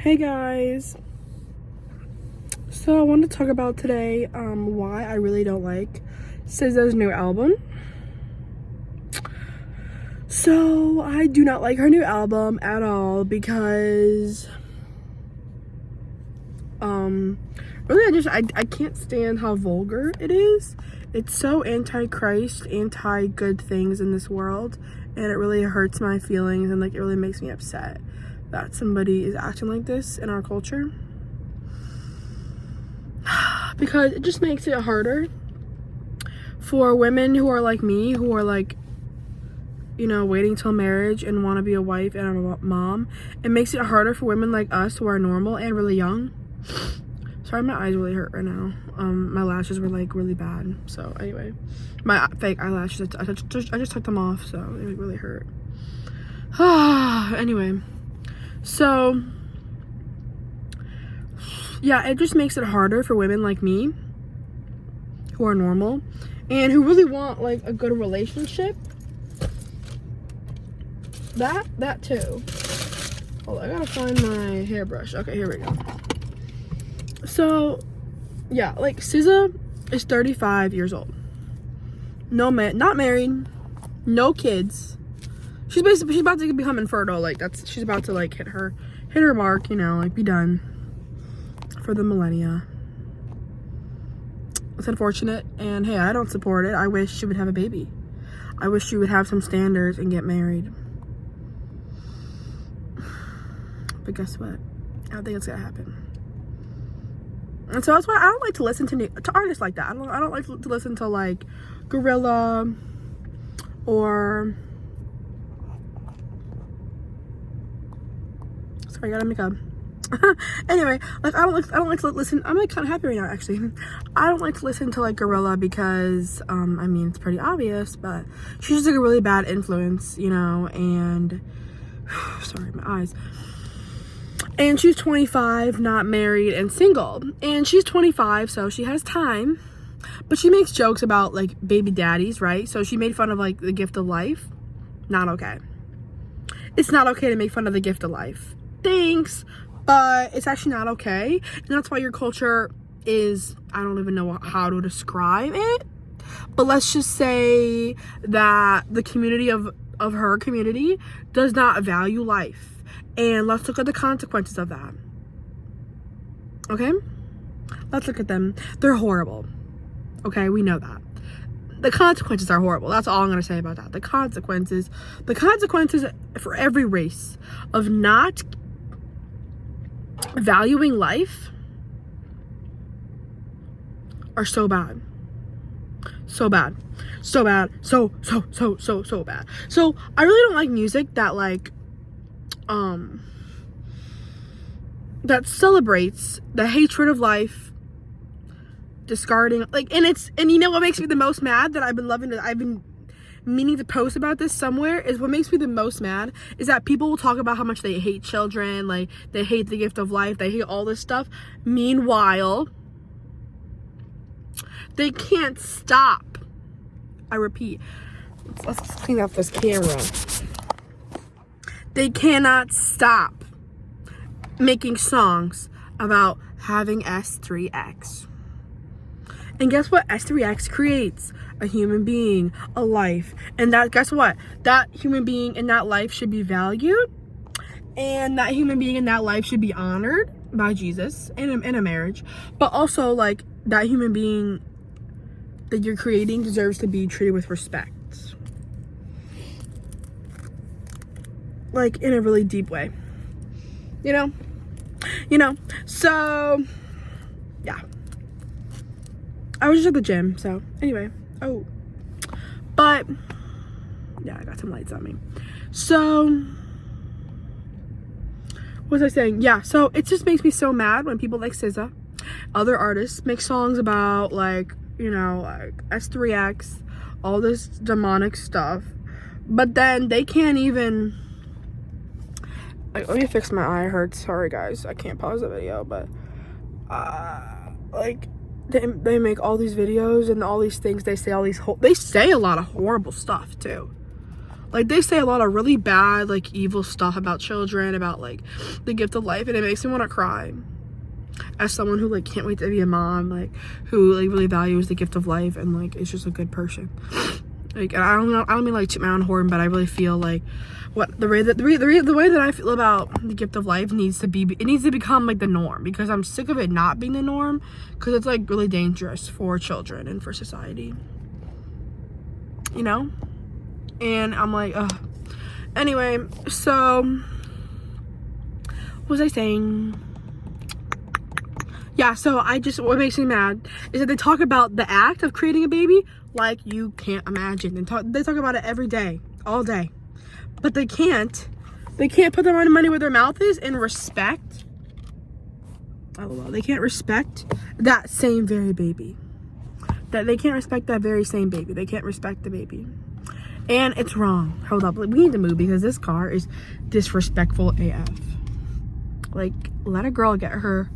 Hey guys, so I wanted to talk about today why I really don't like SZA's new album. So I do not like her new album at all because really I can't stand how vulgar it is. It's so anti-Christ, anti-good things in this world, and it really hurts my feelings and like it really makes me upset that somebody is acting like this in our culture, because it just makes it harder for women who are like me, who are like, you know, waiting till marriage and want to be a wife and a mom. It makes it harder for women like us who are normal and really young. Sorry, my eyes really hurt right now. My lashes were like really bad. So anyway, my fake eyelashes, I just took them off, so it really hurt. Anyway, so yeah, it just makes it harder for women like me who are normal and who really want like a good relationship. That too. Hold on, I gotta find my hairbrush. Okay, here we go. So yeah, like SZA is 35 years old. Not married, no kids. She's about to become infertile. Like she's about to like hit her mark, you know, like be done for the millennia. It's unfortunate, and hey, I don't support it. I wish she would have a baby. I wish she would have some standards and get married. But guess what? I don't think it's gonna happen. And so that's why I don't like to listen to artists like that. I don't like to listen to like Gorilla or sorry, I gotta make a anyway, like I don't like to listen. I'm like kind of happy right now, actually. I don't like to listen to like Gorilla because I mean, it's pretty obvious, but she's just like a really bad influence, you know. And sorry, my eyes. And she's 25, not married, and single. And she's 25, so she has time. But she makes jokes about like baby daddies, right? So she made fun of like the gift of life. Not okay. It's not okay to make fun of the gift of life. Thanks, but it's actually not okay. And that's why your culture is, I don't even know how to describe it, but let's just say that the community of her community does not value life. And let's look at the consequences of that. Okay? Let's look at them. They're horrible. Okay, we know that. The consequences are horrible. That's all I'm going to say about that. The consequences for every race of not valuing life are so bad. So bad. So bad. So bad. So I really don't like music that like that celebrates the hatred of life, discarding like, and you know what makes me the most mad, that I've been meaning to post about this somewhere, is what makes me the most mad is that people will talk about how much they hate children, like they hate the gift of life, they hate all this stuff. Meanwhile, they can't stop. I repeat, let's clean up this camera. They cannot stop making songs about having S3X. And guess what? S3X creates a human being, a life. And that, guess what? That human being and that life should be valued. And that human being and that life should be honored by Jesus in a marriage. But also, like, that human being that you're creating deserves to be treated with respect. Like, in a really deep way. You know? So, yeah. I was just at the gym, so, anyway. Oh. But, yeah, I got some lights on me. So, what was I saying? Yeah, so it just makes me so mad when people like SZA, other artists, make songs about, like, you know, like S3X, all this demonic stuff. But then they can't even... Like, let me fix my eye. It hurts. Sorry, guys. I can't pause the video, but like they make all these videos and all these things. They say a lot of horrible stuff too. Like, they say a lot of really bad, like, evil stuff about children, about, like, the gift of life, and it makes me want to cry. As someone who, like, can't wait to be a mom, like, who, like, really values the gift of life and, like, is just a good person. Like, and I don't mean, like, toot my own horn, but I really feel like the way that I feel about the gift of life needs to become, like, the norm, because I'm sick of it not being the norm, because it's, like, really dangerous for children and for society, you know? And I'm like, ugh. Anyway, so what was I saying? Yeah, so what makes me mad is that they talk about the act of creating a baby like you can't imagine. They talk about it every day, all day. But they can't put their money where their mouth is and respect. LOL. They can't respect that same very baby. They can't respect that very same baby. They can't respect the baby. And it's wrong. Hold up. We need to move because this car is disrespectful AF. Like, let a girl get her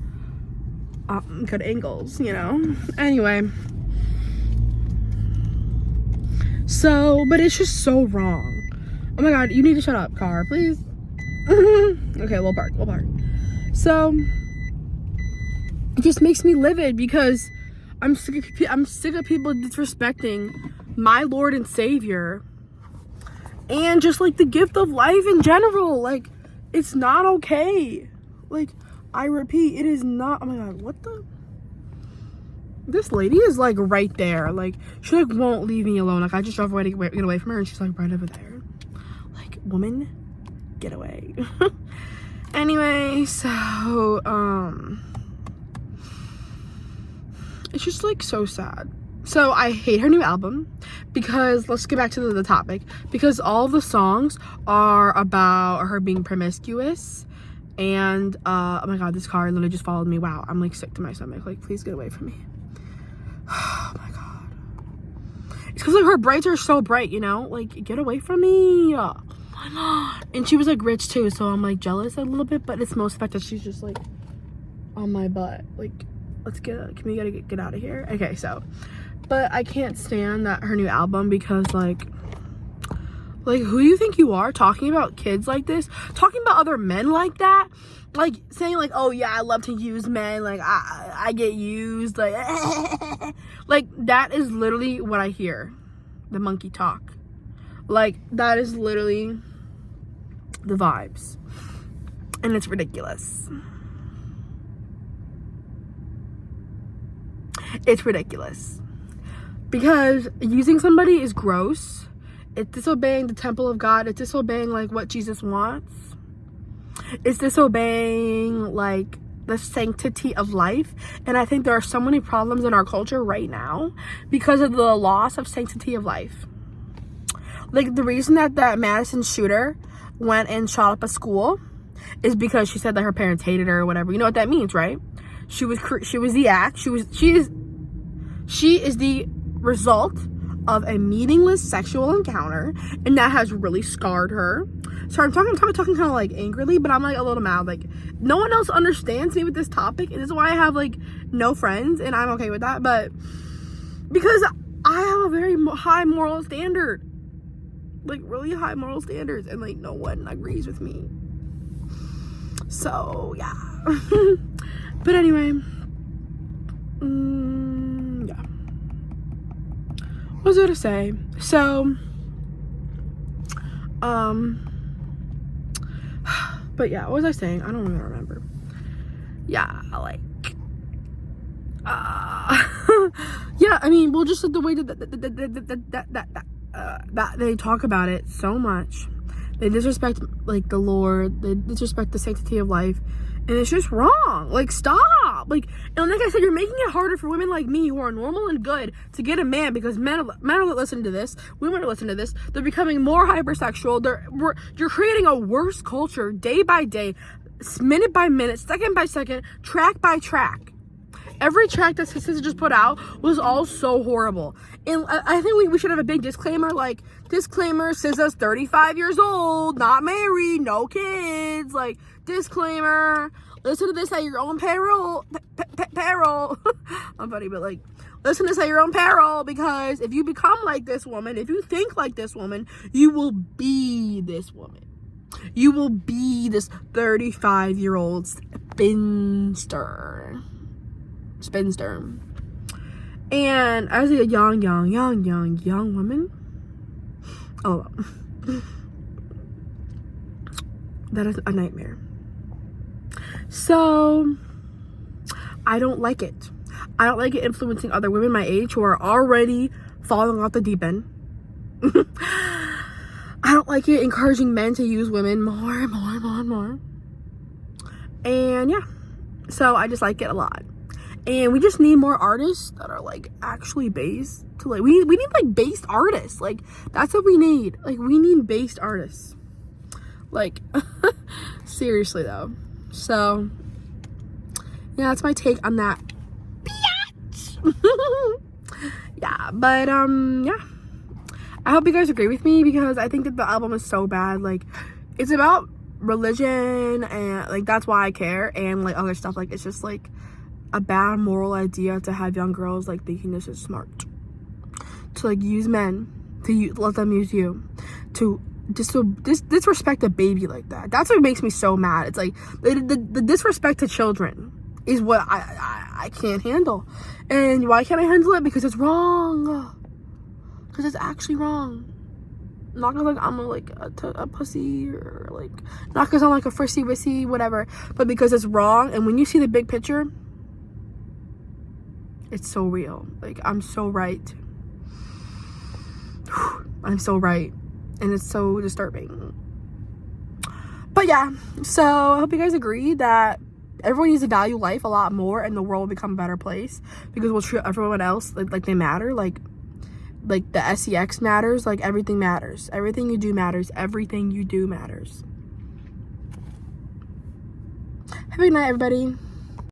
good angles, you know? Anyway. So, but it's just so wrong. Oh my god, you need to shut up, car, please. Okay, we'll park. So, it just makes me livid because I'm sick of people disrespecting my Lord and Savior and just, like, the gift of life in general. Like, it's not okay. Like, I repeat, it is not. Oh my god, what the? This lady is, like, right there. Like, she, like, won't leave me alone. Like, I just drove away to get away from her, and she's, like, right over there. Like, woman, get away. Anyway, so, it's just, like, so sad. So, I hate her new album because, let's get back to the topic, because all the songs are about her being promiscuous. And, oh my god, this car literally just followed me. Wow, I'm, like, sick to my stomach. Like, please get away from me. Oh my god. It's because, like, her braids are so bright, you know? Like, get away from me. Oh my god. And she was, like, rich too, so I'm, like, jealous a little bit, but it's most the fact that she's just, like, on my butt. Like, can we get out of here? Okay, so, but I can't stand that her new album because, like, who do you think you are talking about kids like this? Talking about other men like that? Like, saying, like, oh, yeah, I love to use men. Like, I get used. Like, like, that is literally what I hear. The monkey talk. Like, that is literally the vibes. And it's ridiculous. It's ridiculous. Because using somebody is gross. It's disobeying the temple of God. It's disobeying, like, what Jesus wants. It's disobeying, like, the sanctity of life. And I think there are so many problems in our culture right now because of the loss of sanctity of life. Like, the reason that Madison shooter went and shot up a school is because she said that her parents hated her or whatever. You know what that means, right? She is the result of a meaningless sexual encounter, and that has really scarred her. So I'm talking kind of, like, angrily, but I'm, like, a little mad. Like, no one else understands me with this topic, and this is why I have, like, no friends, and I'm okay with that. But because I have a very high moral standard, like, really high moral standards, and, like, no one agrees with me. So yeah. But anyway, yeah. What was I to say? So, but yeah, what was I saying? I don't even remember. Yeah, like, yeah, I mean, well, just the way that they talk about it so much. They disrespect, like, the Lord. They disrespect the sanctity of life. And it's just wrong. Like, stop. Like, and like I said, you're making it harder for women like me who are normal and good to get a man, because men are listening to this. Women are listening to this. They're becoming more hypersexual. You're creating a worse culture day by day, minute by minute, second by second, track by track. Every track that SZA just put out was all so horrible. And I think we should have a big disclaimer, like, disclaimer, SZA's 35 years old, not married, no kids, like, disclaimer, listen to this at your own peril. I'm funny, but, like, listen is at your own peril, because if you become like this woman, if you think like this woman, you will be this woman. You will be this 35-year-old spinster. And as a young woman, oh, that is a nightmare. So I don't like it. I don't like it influencing other women my age who are already falling off the deep end. I don't like it encouraging men to use women more and more and more and more. And yeah, so I just like it a lot. And we just need more artists that are like actually based to like, we need like based artists. Like, that's what we need. Like, we need based artists. Like, seriously though. So yeah, that's my take on that. Yeah, but yeah, I hope you guys agree with me, because I think that the album is so bad. Like, it's about religion, and like that's why I care, and like other stuff. Like, it's just like a bad moral idea to have young girls like thinking this is smart, to like use men, to let them use you, to disrespect a baby like that. That's what makes me so mad. It's like the disrespect to children is what I can't handle. And why can't I handle it? Because it's wrong. Because it's actually wrong. Not because like I'm a pussy, or like not because I'm like a frisky wissy whatever, but because it's wrong. And when you see the big picture, it's so real. Like, I'm so right. I'm so right. And it's so disturbing. But yeah, so I hope you guys agree that everyone needs to value life a lot more, and the world will become a better place, because we'll treat everyone else like they matter. Like the SEX matters. Like, everything matters. Everything you do matters. Everything you do matters. Have a good night, everybody.